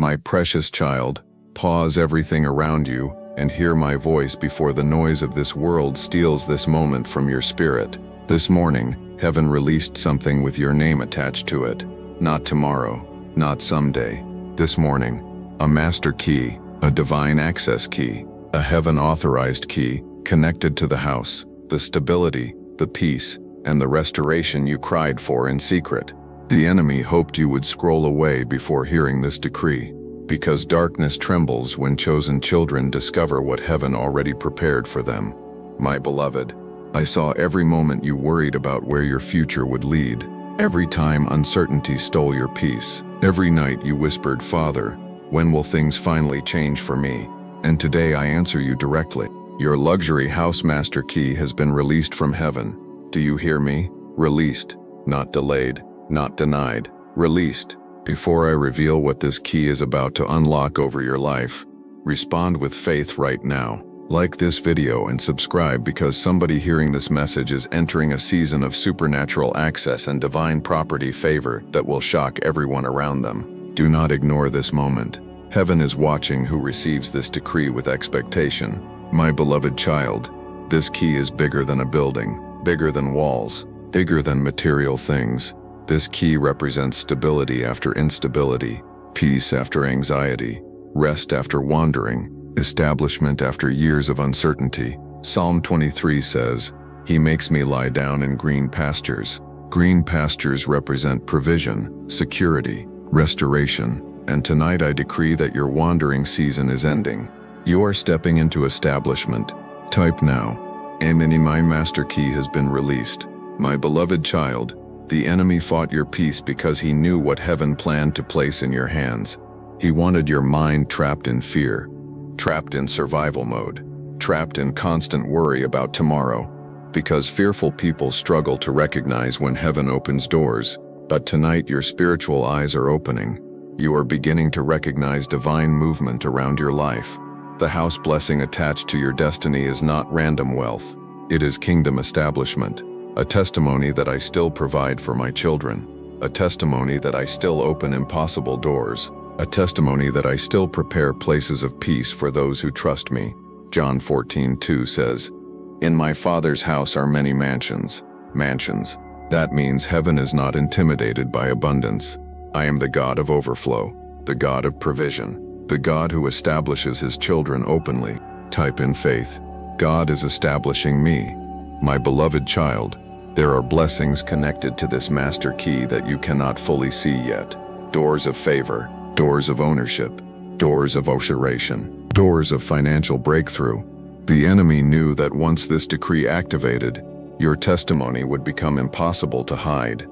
My precious child, pause everything around you and hear my voice before the noise of this world steals this moment from your spirit. This morning, heaven released something with your name attached to it. Not tomorrow, not someday. This morning, a master key, a divine access key, a heaven-authorized key, connected to the house, the stability, the peace, and the restoration you cried for in secret. The enemy hoped you would scroll away before hearing this decree, because darkness trembles when chosen children discover what heaven already prepared for them. My beloved, I saw every moment you worried about where your future would lead. Every time uncertainty stole your peace. Every night you whispered, "Father, when will things finally change for me?" And today I answer you directly. Your luxury house master key has been released from heaven. Do you hear me? Released, not delayed, not denied. Released. Before I reveal what this key is about to unlock over your life, respond with faith right now. Like this video and subscribe, because somebody hearing this message is entering a season of supernatural access and divine property favor that will shock everyone around them. Do not ignore this moment. Heaven is watching who receives this decree with expectation. My beloved child, this key is bigger than a building, bigger than walls, bigger than material things. This key represents stability after instability, peace after anxiety, rest after wandering, establishment after years of uncertainty. Psalm 23 says, "He makes me lie down in green pastures." Green pastures represent provision, security, restoration, and tonight I decree that your wandering season is ending. You are stepping into establishment. Type now, "Amen. My master key has been released." My beloved child, the enemy fought your peace because he knew what heaven planned to place in your hands. He wanted your mind trapped in fear, trapped in survival mode, trapped in constant worry about tomorrow, because fearful people struggle to recognize when heaven opens doors. But tonight your spiritual eyes are opening. You are beginning to recognize divine movement around your life. The house blessing attached to your destiny is not random wealth. It is kingdom establishment, a testimony that I still provide for my children, a testimony that I still open impossible doors, a testimony that I still prepare places of peace for those who trust me. John 14:2 says, "In my Father's house are many mansions." Mansions. That means heaven is not intimidated by abundance. I am the God of overflow, the God of provision, the God who establishes his children openly. Type in faith, God is establishing me. My beloved child, there are blessings connected to this master key that you cannot fully see yet. Doors of favor, doors of ownership, doors of usheration, doors of financial breakthrough. The enemy knew that once this decree activated, your testimony would become impossible to hide.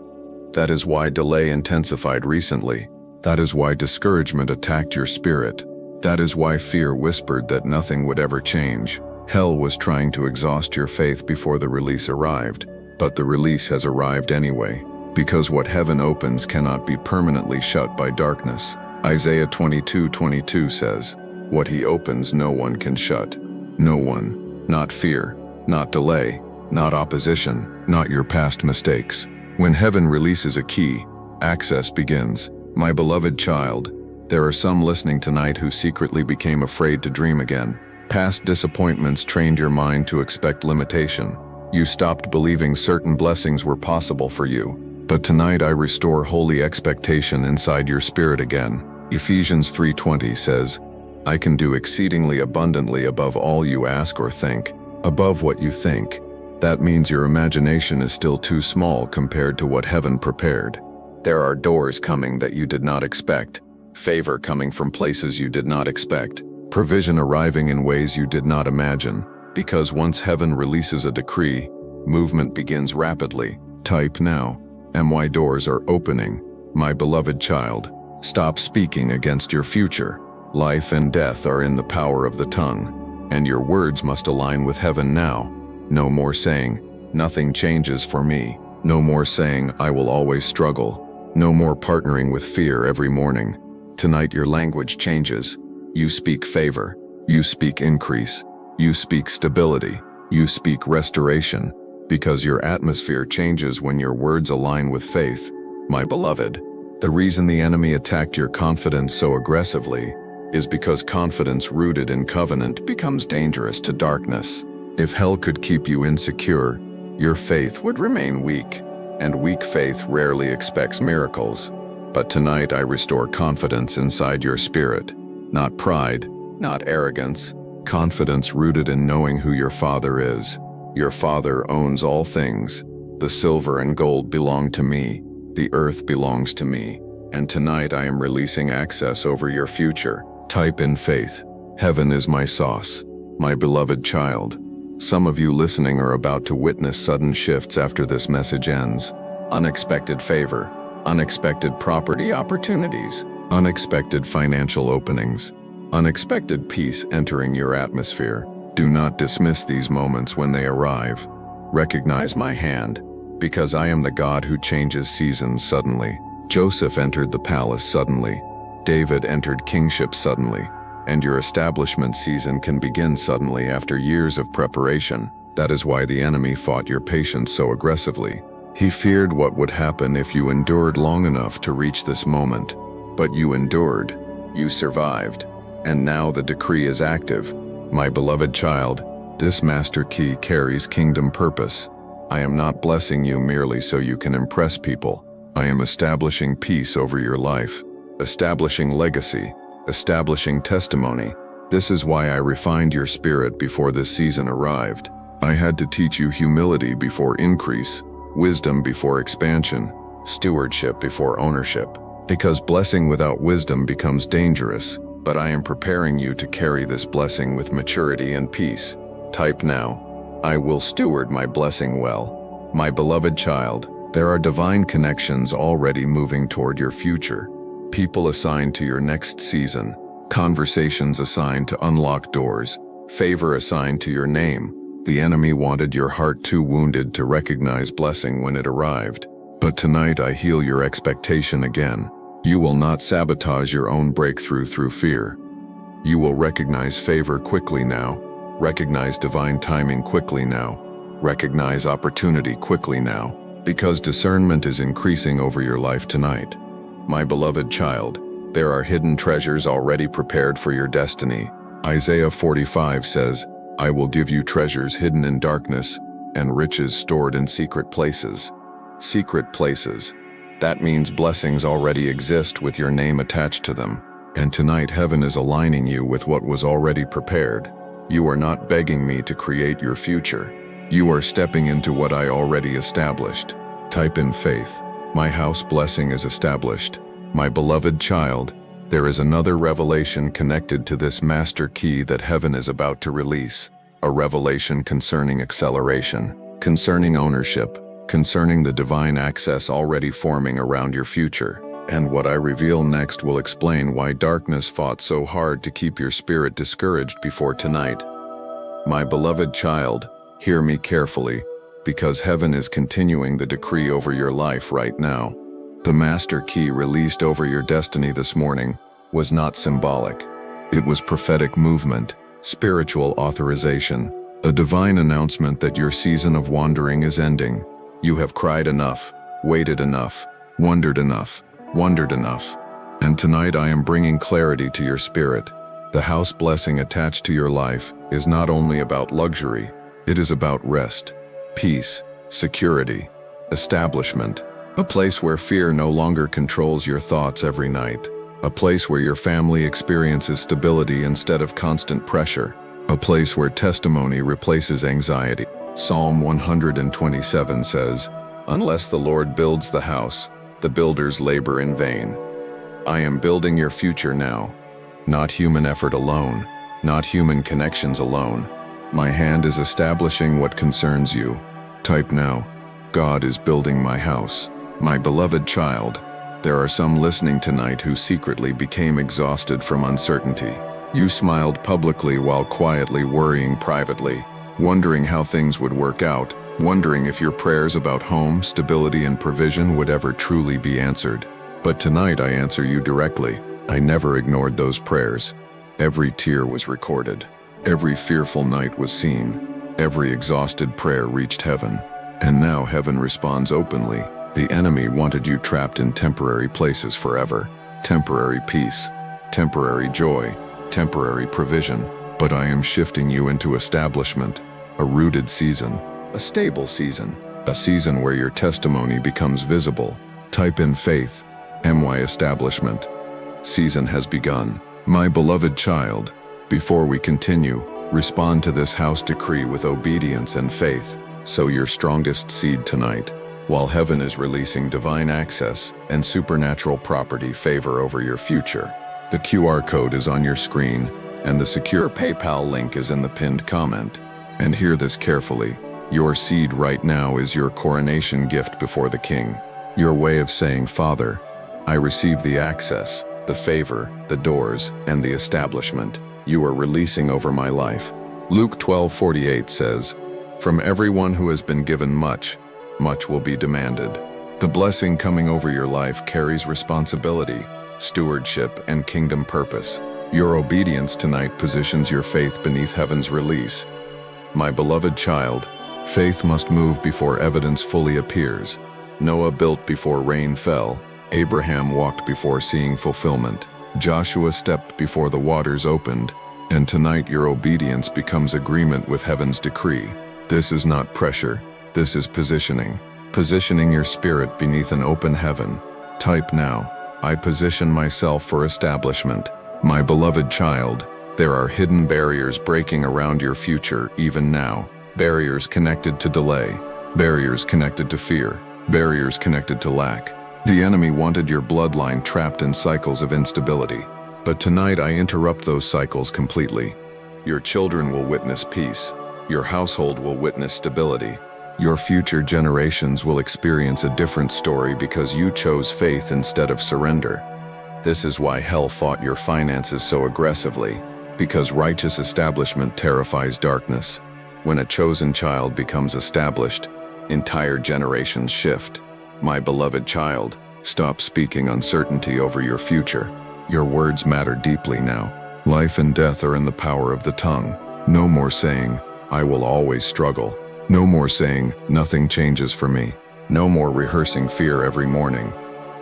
That is why delay intensified recently. That is why discouragement attacked your spirit. That is why fear whispered that nothing would ever change. Hell was trying to exhaust your faith before the release arrived. But the release has arrived anyway, because what heaven opens cannot be permanently shut by darkness. Isaiah 22:22 says, "What he opens no one can shut." No one. Not fear, not delay, not opposition, not your past mistakes. When heaven releases a key, access begins. My beloved child, there are some listening tonight who secretly became afraid to dream again. Past disappointments trained your mind to expect limitation. You stopped believing certain blessings were possible for you. But tonight I restore holy expectation inside your spirit again. Ephesians 3:20 says, "I can do exceedingly abundantly above all you ask or think." Above what you think. That means your imagination is still too small compared to what heaven prepared. There are doors coming that you did not expect, favor coming from places you did not expect, provision arriving in ways you did not imagine. Because once heaven releases a decree, movement begins rapidly. Type now, "My doors are opening." My beloved child, stop speaking against your future. Life and death are in the power of the tongue, and your words must align with heaven now. No more saying, "Nothing changes for me." No more saying, "I will always struggle." No more partnering with fear every morning. Tonight your language changes. You speak favor. You speak increase. You speak stability. You speak restoration. Because your atmosphere changes when your words align with faith. My beloved, The reason the enemy attacked your confidence so aggressively is because confidence rooted in covenant becomes dangerous to darkness. If hell could keep you insecure, your faith would remain weak, and weak faith rarely expects miracles. But tonight I restore confidence inside your spirit, not pride, not arrogance, confidence rooted in knowing who your Father is. Your Father owns all things. The silver and gold belong to me, the earth belongs to me, and tonight I am releasing access over your future. Type in faith. Heaven is my sauce, my beloved child. Some of you listening are about to witness sudden shifts after this message ends. Unexpected favor, unexpected property opportunities, unexpected financial openings, unexpected peace entering your atmosphere. Do not dismiss these moments when they arrive. Recognize my hand, because I am the God who changes seasons suddenly. Joseph entered the palace suddenly. David entered kingship suddenly, and your establishment season can begin suddenly after years of preparation. That is why the enemy fought your patience so aggressively. He feared what would happen if you endured long enough to reach this moment. But you endured, you survived, and now the decree is active. My beloved child, this master key carries kingdom purpose. I am not blessing you merely so you can impress people. I am establishing peace over your life, establishing legacy, establishing testimony. This is why I refined your spirit before this season arrived. I had to teach you humility before increase, wisdom before expansion, stewardship before ownership. Because blessing without wisdom becomes dangerous, but I am preparing you to carry this blessing with maturity and peace. Type now, I will steward my blessing well. My beloved child, there are divine connections already moving toward your future. People assigned to your next season, conversations assigned to unlock doors, favor assigned to your name. The enemy wanted your heart too wounded to recognize blessing when it arrived. But tonight I heal your expectation again. You will not sabotage your own breakthrough through fear. You will recognize favor quickly now, recognize divine timing quickly now, recognize opportunity quickly now, because discernment is increasing over your life tonight. My beloved child, there are hidden treasures already prepared for your destiny. Isaiah 45 says, I will give you treasures hidden in darkness and riches stored in secret places. Secret places. That means blessings already exist with your name attached to them. And tonight heaven is aligning you with what was already prepared. You are not begging me to create your future. You are stepping into what I already established. Type in faith. My house blessing is established. My beloved child, there is another revelation connected to this master key that heaven is about to release. A revelation concerning acceleration, concerning ownership, concerning the divine access already forming around your future. And what I reveal next will explain why darkness fought so hard to keep your spirit discouraged before tonight. My beloved child, hear me carefully, because heaven is continuing the decree over your life right now. The master key released over your destiny this morning was not symbolic. It was prophetic movement, spiritual authorization, a divine announcement that your season of wandering is ending. You have cried enough, waited enough, wondered enough, wondered enough. And tonight I am bringing clarity to your spirit. The house blessing attached to your life is not only about luxury, it is about rest, peace, security, establishment, a place where fear no longer controls your thoughts every night, a place where your family experiences stability instead of constant pressure, a place where testimony replaces anxiety. Psalm 127 says, Unless the Lord builds the house, the builders labor in vain. I am building your future now. Not human effort alone, not human connections alone. My hand is establishing what concerns you. Type now, God is building my house. My beloved child, there are some listening tonight who secretly became exhausted from uncertainty. You smiled publicly while quietly worrying privately, wondering how things would work out, wondering if your prayers about home, stability, and provision would ever truly be answered. But tonight I answer you directly. I never ignored those prayers. Every tear was recorded. Every fearful night was seen. Every exhausted prayer reached heaven. And now heaven responds openly. The enemy wanted you trapped in temporary places forever. Temporary peace, temporary joy, temporary provision. But I am shifting you into establishment, a rooted season, a stable season, a season where your testimony becomes visible. Type in faith, MY establishment. Season has begun. My beloved child, before we continue, respond to this house decree with obedience and faith. Sow your strongest seed tonight, while heaven is releasing divine access and supernatural property favor over your future. The QR code is on your screen, and the secure PayPal link is in the pinned comment. And hear this carefully. Your seed right now is your coronation gift before the King. Your way of saying, Father, I receive the access, the favor, the doors, and the establishment you are releasing over my life. Luke 12:48 says, From everyone who has been given much, much will be demanded. The blessing coming over your life carries responsibility, stewardship, and kingdom purpose. Your obedience tonight positions your faith beneath heaven's release. My beloved child, faith must move before evidence fully appears. Noah built before rain fell. Abraham walked before seeing fulfillment. Joshua stepped before the waters opened. And tonight your obedience becomes agreement with heaven's decree. This is not pressure. This is positioning. Positioning your spirit beneath an open heaven. Type now, I position myself for establishment. My beloved child, there are hidden barriers breaking around your future even now. Barriers connected to delay. Barriers connected to fear. Barriers connected to lack. The enemy wanted your bloodline trapped in cycles of instability. But tonight I interrupt those cycles completely. Your children will witness peace. Your household will witness stability. Your future generations will experience a different story because you chose faith instead of surrender. This is why hell fought your finances so aggressively, because righteous establishment terrifies darkness. When a chosen child becomes established, entire generations shift. My beloved child, stop speaking uncertainty over your future. Your words matter deeply now. Life and death are in the power of the tongue. No more saying, I will always struggle. No more saying, nothing changes for me. No more rehearsing fear every morning.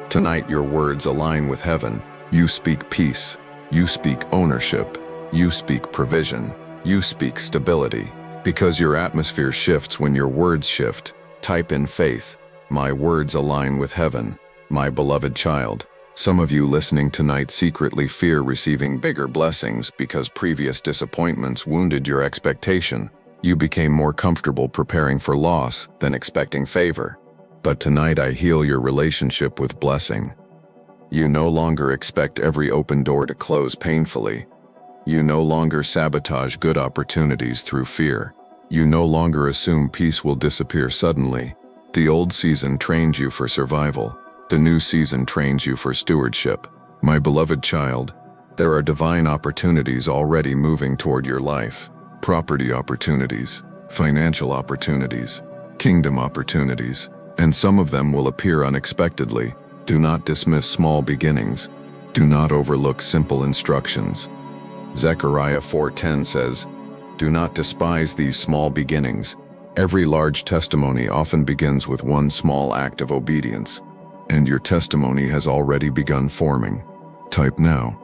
Tonight your words align with heaven. You speak peace. You speak ownership. You speak provision. You speak stability. Because your atmosphere shifts when your words shift. Type in faith. My words align with heaven. My beloved child. Some of you listening tonight secretly fear receiving bigger blessings because previous disappointments wounded your expectation. You became more comfortable preparing for loss than expecting favor. But tonight I heal your relationship with blessing. You no longer expect every open door to close painfully. You no longer sabotage good opportunities through fear. You no longer assume peace will disappear suddenly. The old season trained you for survival. The new season trains you for stewardship. My beloved child, there are divine opportunities already moving toward your life. Property opportunities, financial opportunities, kingdom opportunities, and some of them will appear unexpectedly. Do not dismiss small beginnings. Do not overlook simple instructions. Zechariah 4:10 says, Do not despise these small beginnings. Every large testimony often begins with one small act of obedience. And your testimony has already begun forming. Type now.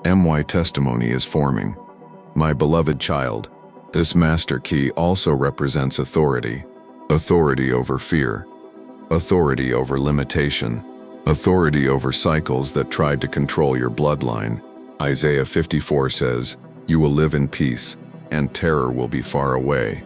My testimony is forming. My beloved child, this master key also represents authority. Authority over fear. Authority over limitation. Authority over cycles that tried to control your bloodline. Isaiah 54 says, You will live in peace, and terror will be far away.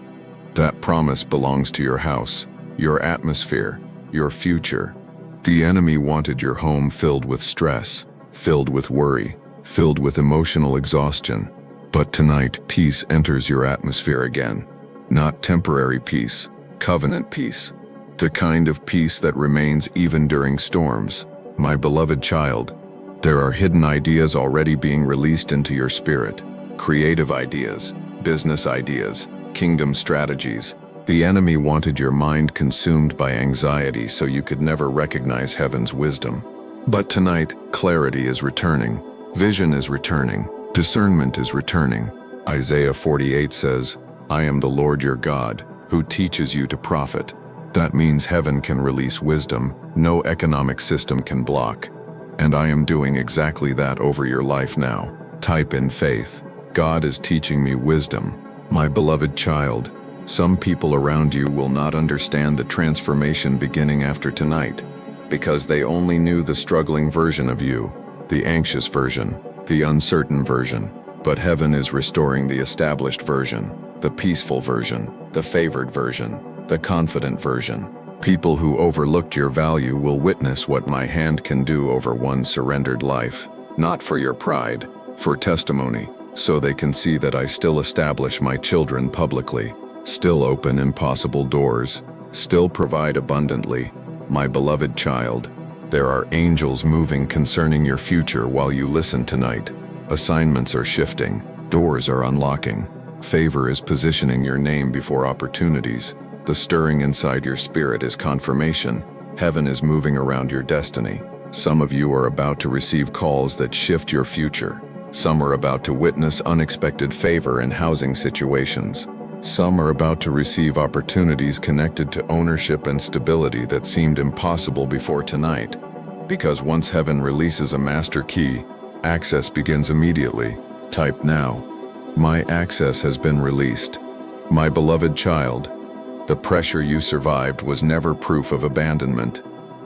That promise belongs to your house, your atmosphere, your future. The enemy wanted your home filled with stress, filled with worry, filled with emotional exhaustion. But tonight, peace enters your atmosphere again. Not temporary peace, covenant peace. The kind of peace that remains even during storms. My beloved child, there are hidden ideas already being released into your spirit. Creative ideas, business ideas, kingdom strategies. The enemy wanted your mind consumed by anxiety so you could never recognize heaven's wisdom. But tonight, clarity is returning. Vision is returning. Discernment is returning. Isaiah 48 says, I am the Lord your God, who teaches you to profit. That means heaven can release wisdom no economic system can block. And I am doing exactly that over your life now. Type in faith. God is teaching me wisdom. My beloved child, some people around you will not understand the transformation beginning after tonight, because they only knew the struggling version of you, the anxious version, the uncertain version. But heaven is restoring the established version, the peaceful version, the favored version, the confident version. People who overlooked your value will witness what my hand can do over one surrendered life. Not for your pride, for testimony, so they can see that I still establish my children publicly, still open impossible doors, still provide abundantly. My beloved child, there are angels moving concerning your future while you listen tonight. Assignments are shifting, doors are unlocking, favor is positioning your name before opportunities. The stirring inside your spirit is confirmation. Heaven is moving around your destiny. Some of you are about to receive calls that shift your future. Some are about to witness unexpected favor in housing situations. Some are about to receive opportunities connected to ownership and stability that seemed impossible before tonight. Because once heaven releases a master key, access begins immediately. Type now. My access has been released. My beloved child, the pressure you survived was never proof of abandonment.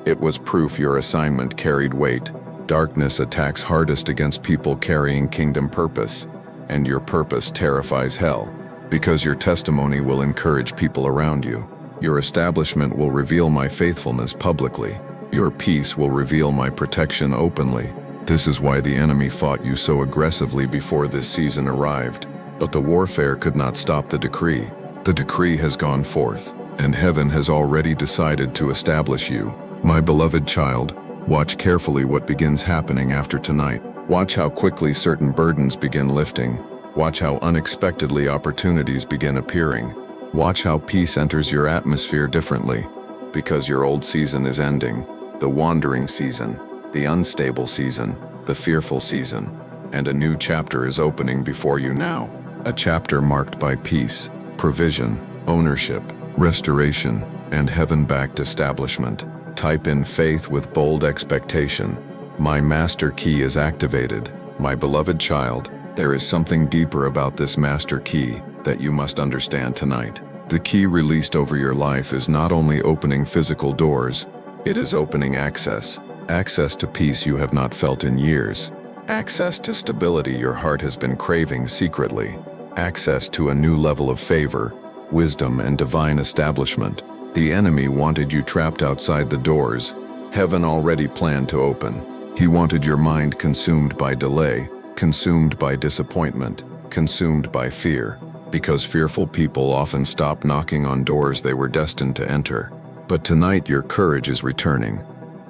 It was proof your assignment carried weight. Darkness attacks hardest against people carrying kingdom purpose, and your purpose terrifies hell. Because your testimony will encourage people around you. Your establishment will reveal my faithfulness publicly. Your peace will reveal my protection openly. This is why the enemy fought you so aggressively before this season arrived. But the warfare could not stop the decree. The decree has gone forth, and heaven has already decided to establish you. My beloved child, watch carefully what begins happening after tonight. Watch how quickly certain burdens begin lifting. Watch how unexpectedly opportunities begin appearing. Watch how peace enters your atmosphere differently. Because your old season is ending, the wandering season, the unstable season, the fearful season, and a new chapter is opening before you now. A chapter marked by peace, provision, ownership, restoration, and heaven-backed establishment. Type in faith with bold expectation. My master key is activated. My beloved child, there is something deeper about this master key that you must understand tonight. The key released over your life is not only opening physical doors, it is opening access. Access to peace you have not felt in years. Access to stability your heart has been craving secretly. Access to a new level of favor, wisdom, and divine establishment. The enemy wanted you trapped outside the doors. Heaven already planned to open. He wanted your mind consumed by delay, consumed by disappointment, consumed by fear. Because fearful people often stop knocking on doors they were destined to enter. But tonight your courage is returning.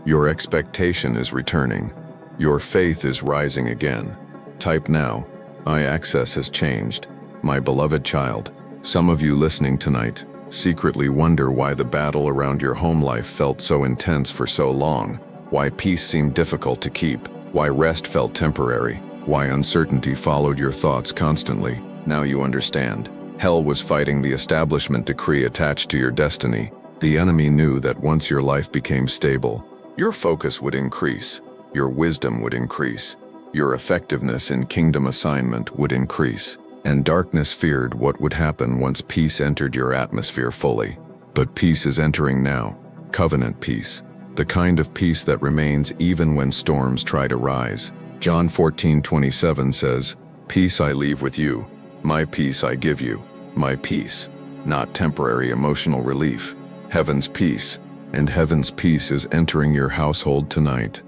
Your expectation is returning. Your faith is rising again. Type now. My access has changed. My beloved child, some of you listening tonight secretly wonder why the battle around your home life felt so intense for so long, why peace seemed difficult to keep, why rest felt temporary, why uncertainty followed your thoughts constantly. Now you understand. Hell was fighting the establishment decree attached to your destiny. The enemy knew that once your life became stable, your focus would increase, your wisdom would increase, your effectiveness in kingdom assignment would increase. And darkness feared what would happen once peace entered your atmosphere fully. But peace is entering now. Covenant peace. The kind of peace that remains even when storms try to rise. John 14:27 says, "Peace I leave with you. My peace I give you." My peace, not temporary emotional relief. Heaven's peace. And heaven's peace is entering your household tonight.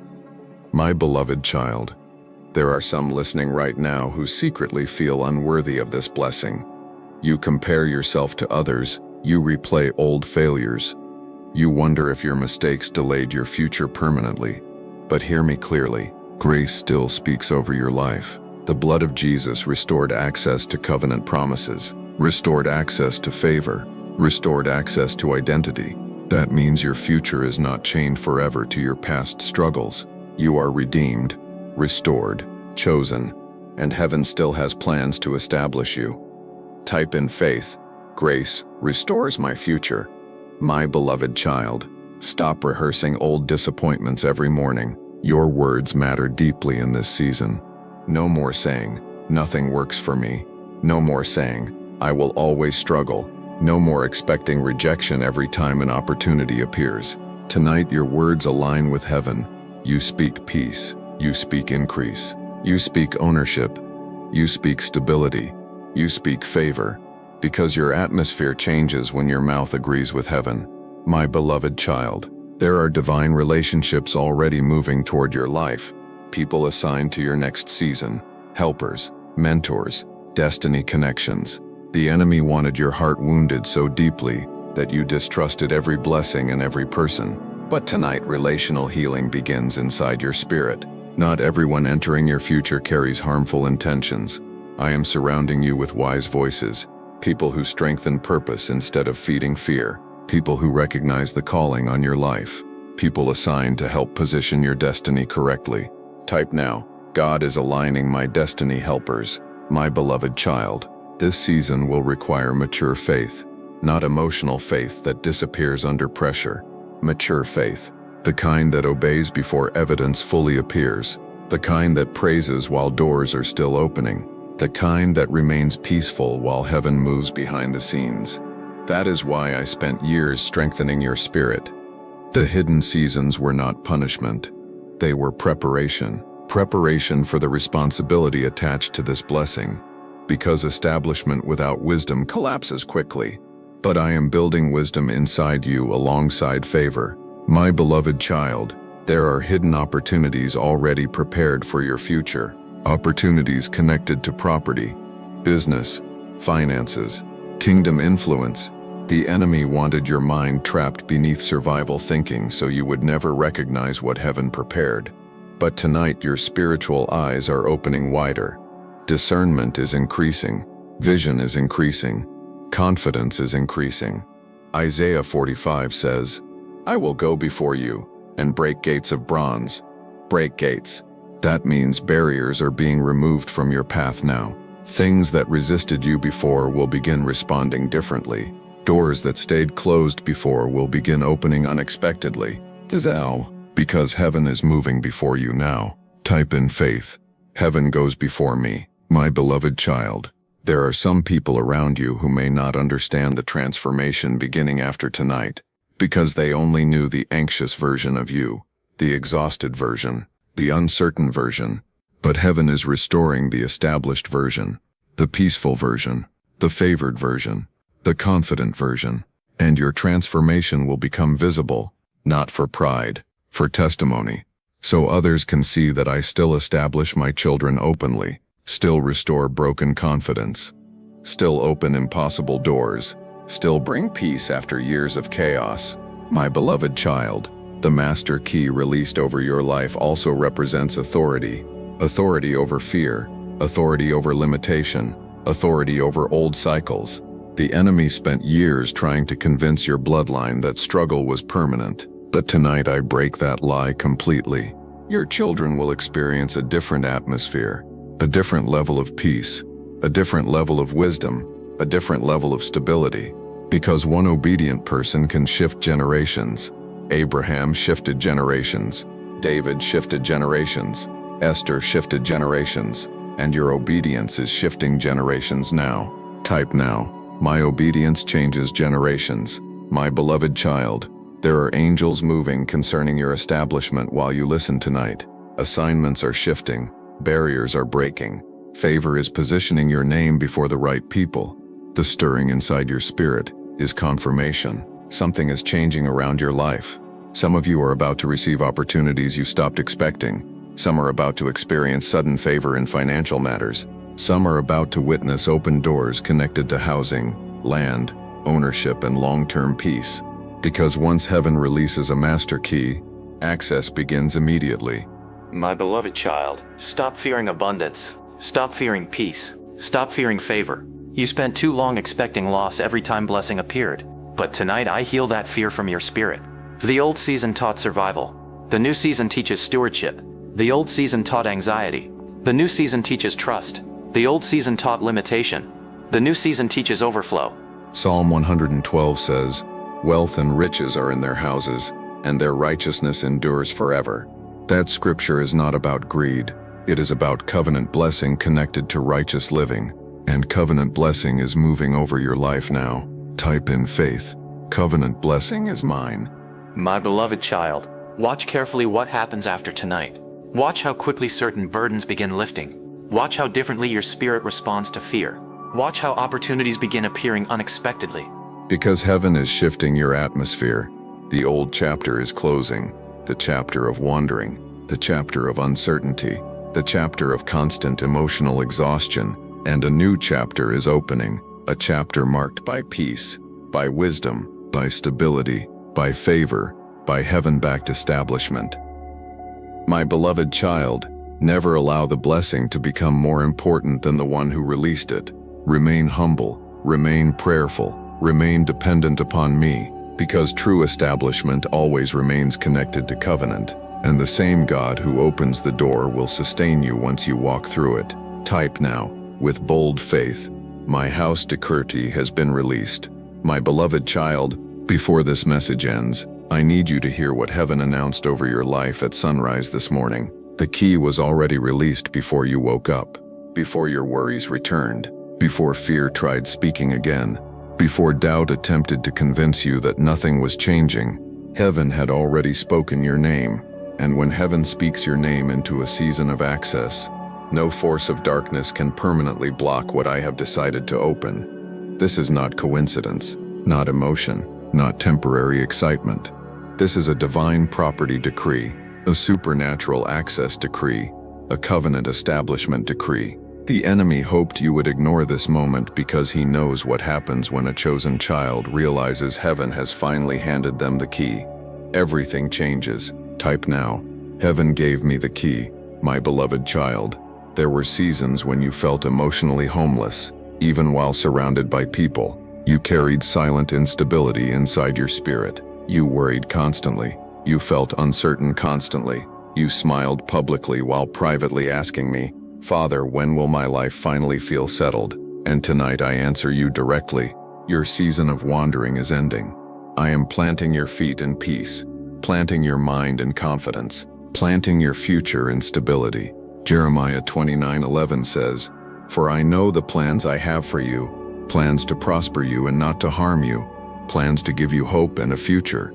My beloved child, there are some listening right now who secretly feel unworthy of this blessing. You compare yourself to others, you replay old failures. You wonder if your mistakes delayed your future permanently. But hear me clearly, grace still speaks over your life. The blood of Jesus restored access to covenant promises, restored access to favor, restored access to identity. That means your future is not chained forever to your past struggles. You are redeemed, restored, chosen, and heaven still has plans to establish you. Type in faith. Grace restores my future. My beloved child, stop rehearsing old disappointments every morning. Your words matter deeply in this season. No more saying, "Nothing works for me." No more saying, "I will always struggle." No more expecting rejection every time an opportunity appears. Tonight your words align with heaven. You speak peace. You speak increase. You speak ownership. You speak stability. You speak favor. Because your atmosphere changes when your mouth agrees with heaven. My beloved child, there are divine relationships already moving toward your life. People assigned to your next season. Helpers, mentors, destiny connections. The enemy wanted your heart wounded so deeply that you distrusted every blessing and every person. But tonight, relational healing begins inside your spirit. Not everyone entering your future carries harmful intentions. I am surrounding you with wise voices, people who strengthen purpose instead of feeding fear, people who recognize the calling on your life, people assigned to help position your destiny correctly. Type now, God is aligning my destiny helpers, my beloved child. This season will require mature faith, not emotional faith that disappears under pressure. Mature faith, the kind that obeys before evidence fully appears, the kind that praises while doors are still opening, the kind that remains peaceful while heaven moves behind the scenes. That is why I spent years strengthening your spirit. The hidden seasons were not punishment. They were preparation. Preparation for the responsibility attached to this blessing. Because establishment without wisdom collapses quickly. But I am building wisdom inside you alongside favor. My beloved child, there are hidden opportunities already prepared for your future. Opportunities connected to property, business, finances, kingdom influence. The enemy wanted your mind trapped beneath survival thinking so you would never recognize what heaven prepared. But tonight your spiritual eyes are opening wider. Discernment is increasing, vision is increasing, confidence is increasing. Isaiah 45 says, "I will go before you and break gates of bronze." Break gates. That means barriers are being removed from your path now. Things that resisted you before will begin responding differently. Doors that stayed closed before will begin opening unexpectedly. Because heaven is moving before you now. Type in faith. Heaven goes before me. My beloved child, there are some people around you who may not understand the transformation beginning after tonight, because they only knew the anxious version of you, the exhausted version, the uncertain version. But heaven is restoring the established version, the peaceful version, the favored version, the confident version. And your transformation will become visible, not for pride, for testimony. So others can see that I still establish my children openly, still restore broken confidence, still open impossible doors, still bring peace after years of chaos. My beloved child, the master key released over your life also represents authority. Authority over fear, authority over limitation, authority over old cycles. The enemy spent years trying to convince your bloodline that struggle was permanent. But tonight I break that lie completely. Your children will experience a different atmosphere, a different level of peace, a different level of wisdom, a different level of stability. Because one obedient person can shift generations. Abraham shifted generations. David shifted generations. Esther shifted generations. And your obedience is shifting generations now. Type now. My obedience changes generations. My beloved child, there are angels moving concerning your establishment while you listen tonight. Assignments are shifting. Barriers are breaking. Favor is positioning your name before the right people. The stirring inside your spirit is confirmation. Something is changing around your life. Some of you are about to receive opportunities you stopped expecting. Some are about to experience sudden favor in financial matters. Some are about to witness open doors connected to housing, land, ownership, and long-term peace. Because once heaven releases a master key, access begins immediately. My beloved child, stop fearing abundance. Stop fearing peace. Stop fearing favor. You spent too long expecting loss every time blessing appeared. But tonight I heal that fear from your spirit. The old season taught survival. The new season teaches stewardship. The old season taught anxiety. The new season teaches trust. The old season taught limitation. The new season teaches overflow. Psalm 112 says, Wealth and riches are in their houses, and their righteousness endures forever. That scripture is not about greed. It is about covenant blessing connected to righteous living. And covenant blessing is moving over your life now. Type in faith. Covenant blessing is mine. My beloved child, watch carefully what happens after tonight. Watch how quickly certain burdens begin lifting. Watch how differently your spirit responds to fear. Watch how opportunities begin appearing unexpectedly. Because heaven is shifting your atmosphere, the old chapter is closing, the chapter of wandering, the chapter of uncertainty, the chapter of constant emotional exhaustion, and a new chapter is opening, a chapter marked by peace, by wisdom, by stability, by favor, by heaven-backed establishment. My beloved child, never allow the blessing to become more important than the one who released it. Remain humble, remain prayerful, remain dependent upon me, because true establishment always remains connected to covenant, and the same God who opens the door will sustain you once you walk through it. Type now, with bold faith, my house decree has been released. My beloved child, before this message ends, I need you to hear what heaven announced over your life at sunrise this morning. The key was already released before you woke up, before your worries returned, before fear tried speaking again, before doubt attempted to convince you that nothing was changing. Heaven had already spoken your name, and when heaven speaks your name into a season of access, no force of darkness can permanently block what I have decided to open. This is not coincidence, not emotion, not temporary excitement. This is a divine property decree, a supernatural access decree, a covenant establishment decree. The enemy hoped you would ignore this moment because he knows what happens when a chosen child realizes heaven has finally handed them the key. Everything changes. Type now. Heaven gave me the key, my beloved child. There were seasons when you felt emotionally homeless, even while surrounded by people. You carried silent instability inside your spirit. You worried constantly. You felt uncertain constantly. You smiled publicly while privately asking me, Father, when will my life finally feel settled? And tonight I answer you directly. Your season of wandering is ending. I am planting your feet in peace, planting your mind in confidence, planting your future in stability. Jeremiah 29:11 says, For I know the plans I have for you, plans to prosper you and not to harm you, plans to give you hope and a future,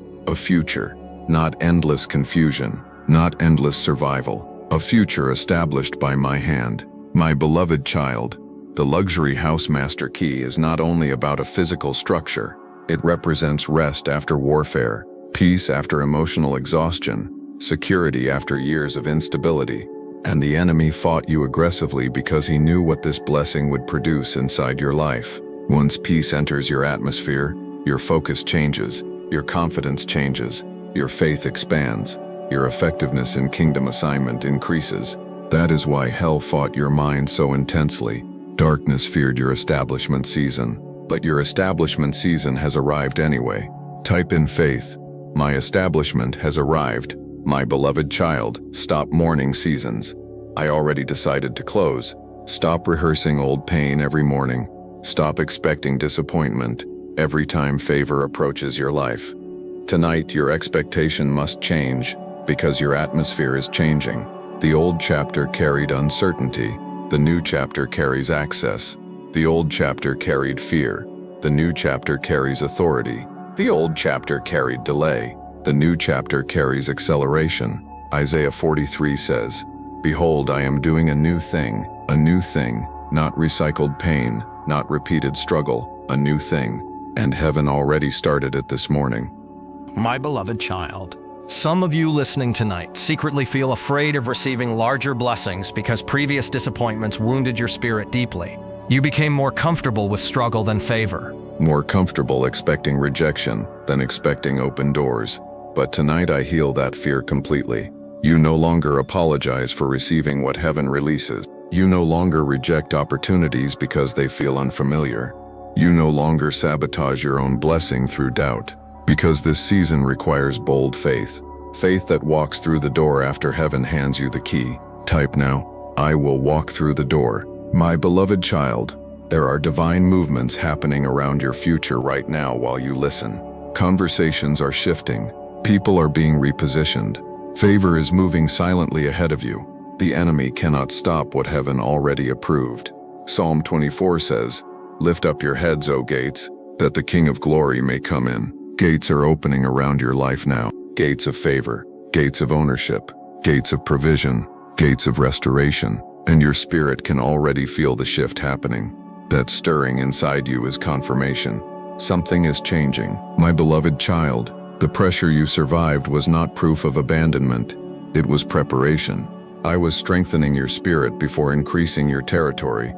not endless confusion, not endless survival. A future established by my hand. My beloved child, the luxury house master key is not only about a physical structure. It represents rest after warfare, peace after emotional exhaustion, security after years of instability. And the enemy fought you aggressively because he knew what this blessing would produce inside your life. Once peace enters your atmosphere, your focus changes, your confidence changes, your faith expands. Your effectiveness in kingdom assignment increases. That is why hell fought your mind so intensely. Darkness feared your establishment season, but your establishment season has arrived anyway. Type in faith. My establishment has arrived. My beloved child, stop mourning seasons. I already decided to close. Stop rehearsing old pain every morning. Stop expecting disappointment every time favor approaches your life. Tonight, your expectation must change. Because your atmosphere is changing. The old chapter carried uncertainty. The new chapter carries access. The old chapter carried fear. The new chapter carries authority. The old chapter carried delay. The new chapter carries acceleration. Isaiah 43 says, Behold, I am doing a new thing, not recycled pain, not repeated struggle, a new thing. And heaven already started it this morning. My beloved child, some of you listening tonight secretly feel afraid of receiving larger blessings because previous disappointments wounded your spirit deeply. You became more comfortable with struggle than favor. More comfortable expecting rejection than expecting open doors. But tonight I heal that fear completely. You no longer apologize for receiving what heaven releases. You no longer reject opportunities because they feel unfamiliar. You no longer sabotage your own blessing through doubt. Because this season requires bold faith. Faith that walks through the door after heaven hands you the key. Type now, I will walk through the door. My beloved child, there are divine movements happening around your future right now while you listen. Conversations are shifting. People are being repositioned. Favor is moving silently ahead of you. The enemy cannot stop what heaven already approved. Psalm 24 says, "Lift up your heads, O gates, that the King of glory may come in." Gates are opening around your life now. Gates of favor, gates of ownership, gates of provision, gates of restoration, and your spirit can already feel the shift happening. That stirring inside you is confirmation. Something is changing. My beloved child, the pressure you survived was not proof of abandonment. It was preparation. I was strengthening your spirit before increasing your territory,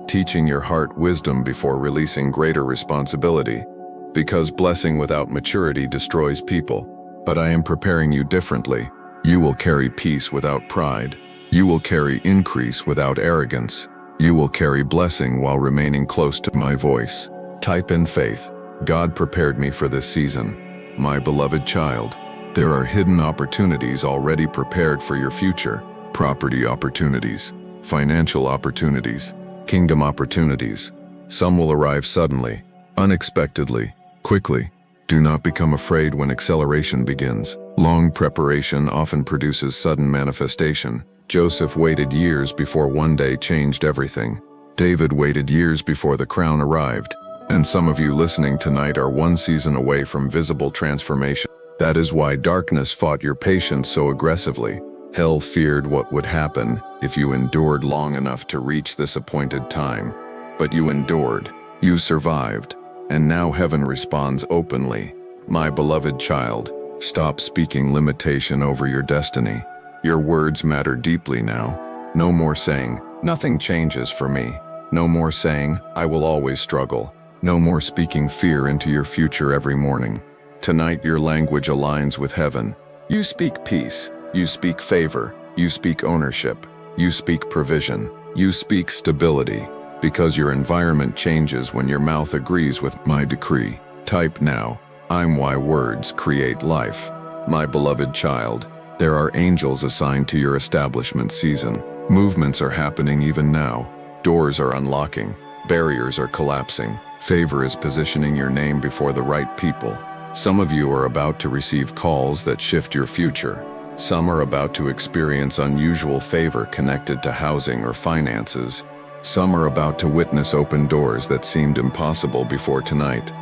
teaching your heart wisdom before releasing greater responsibility. Because blessing without maturity destroys people. But I am preparing you differently. You will carry peace without pride. You will carry increase without arrogance. You will carry blessing while remaining close to my voice. Type in faith. God prepared me for this season. My beloved child, there are hidden opportunities already prepared for your future. Property opportunities, financial opportunities, kingdom opportunities. Some will arrive suddenly, unexpectedly, quickly. Do not become afraid when acceleration begins. Long preparation often produces sudden manifestation. Joseph waited years before one day changed everything. David waited years before the crown arrived. And some of you listening tonight are one season away from visible transformation. That is why darkness fought your patience so aggressively. Hell feared what would happen if you endured long enough to reach this appointed time. But you endured, you survived, and now heaven responds openly. My beloved child, stop speaking limitation over your destiny. Your words matter deeply now. No more saying, "Nothing changes for me." No more saying, "I will always struggle." No more speaking fear into your future every morning. Tonight your language aligns with heaven. You speak peace. You speak favor. You speak ownership. You speak provision. You speak stability. Because your environment changes when your mouth agrees with my decree. Type now, I'm why words create life. My beloved child, there are angels assigned to your establishment season. Movements are happening even now. Doors are unlocking. Barriers are collapsing. Favor is positioning your name before the right people. Some of you are about to receive calls that shift your future. Some are about to experience unusual favor connected to housing or finances. Some are about to witness open doors that seemed impossible before tonight.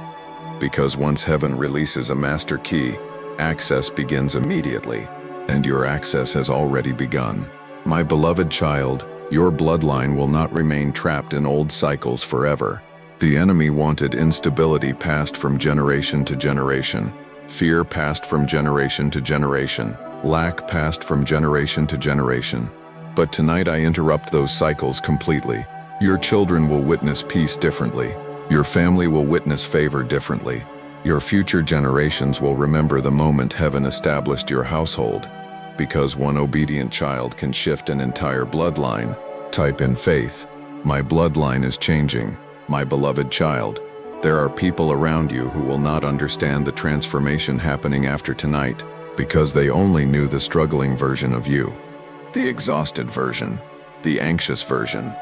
Because once heaven releases a master key, access begins immediately, and your access has already begun. My beloved child, your bloodline will not remain trapped in old cycles forever. The enemy wanted instability passed from generation to generation, fear passed from generation to generation, lack passed from generation to generation. But tonight I interrupt those cycles completely. Your children will witness peace differently. Your family will witness favor differently. Your future generations will remember the moment heaven established your household. Because one obedient child can shift an entire bloodline. Type in faith. My bloodline is changing. My beloved child, there are people around you who will not understand the transformation happening after tonight, because they only knew the struggling version of you, the exhausted version, the anxious version.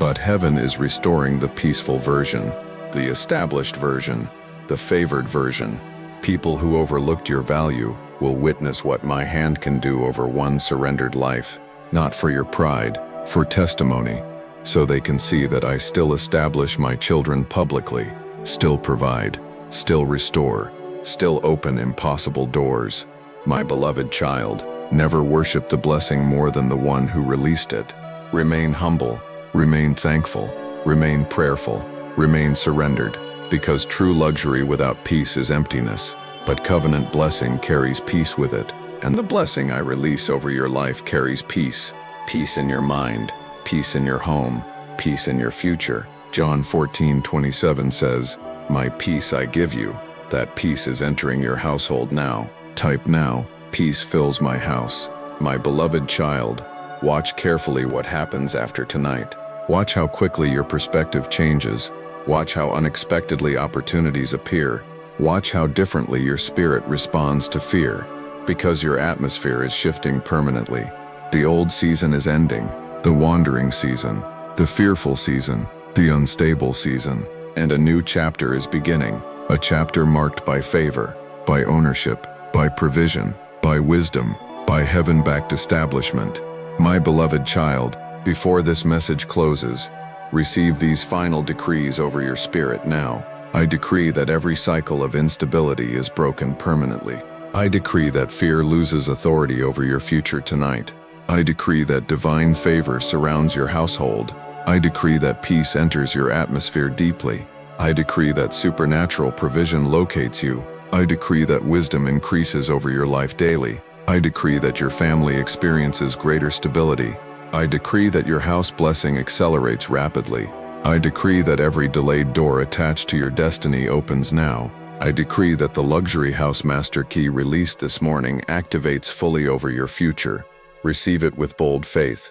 But heaven is restoring the peaceful version, the established version, the favored version. People who overlooked your value will witness what my hand can do over one surrendered life, not for your pride, for testimony, so they can see that I still establish my children publicly, still provide, still restore, still open impossible doors. My beloved child, never worship the blessing more than the one who released it. Remain humble, remain thankful, remain prayerful, remain surrendered, because true luxury without peace is emptiness, but covenant blessing carries peace with it, and the blessing I release over your life carries peace. Peace in your mind, peace in your home, peace in your future. John 14:27 says, "My peace I give you." That peace is entering your household now. Type now, peace fills my house. My beloved child, watch carefully what happens after tonight. Watch how quickly your perspective changes. Watch how unexpectedly opportunities appear. Watch how differently your spirit responds to fear, because your atmosphere is shifting permanently. The old season is ending, the wandering season, the fearful season, the unstable season, and a new chapter is beginning. A chapter marked by favor, by ownership, by provision, by wisdom, by heaven-backed establishment. My beloved child, before this message closes, receive these final decrees over your spirit now. I decree that every cycle of instability is broken permanently. I decree that fear loses authority over your future tonight. I decree that divine favor surrounds your household. I decree that peace enters your atmosphere deeply. I decree that supernatural provision locates you. I decree that wisdom increases over your life daily. I decree that your family experiences greater stability. I decree that your house blessing accelerates rapidly. I decree that every delayed door attached to your destiny opens now. I decree that the luxury house master key released this morning activates fully over your future. Receive it with bold faith.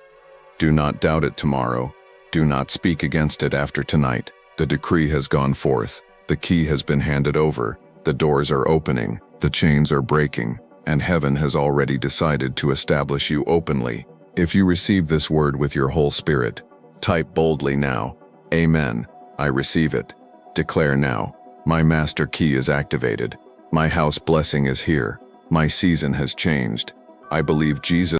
Do not doubt it tomorrow. Do not speak against it after tonight. The decree has gone forth. The key has been handed over. The doors are opening. The chains are breaking. And heaven has already decided to establish you openly. If you receive this word with your whole spirit, type boldly now, Amen. I receive it. Declare now, my master key is activated. My house blessing is here. My season has changed. I believe Jesus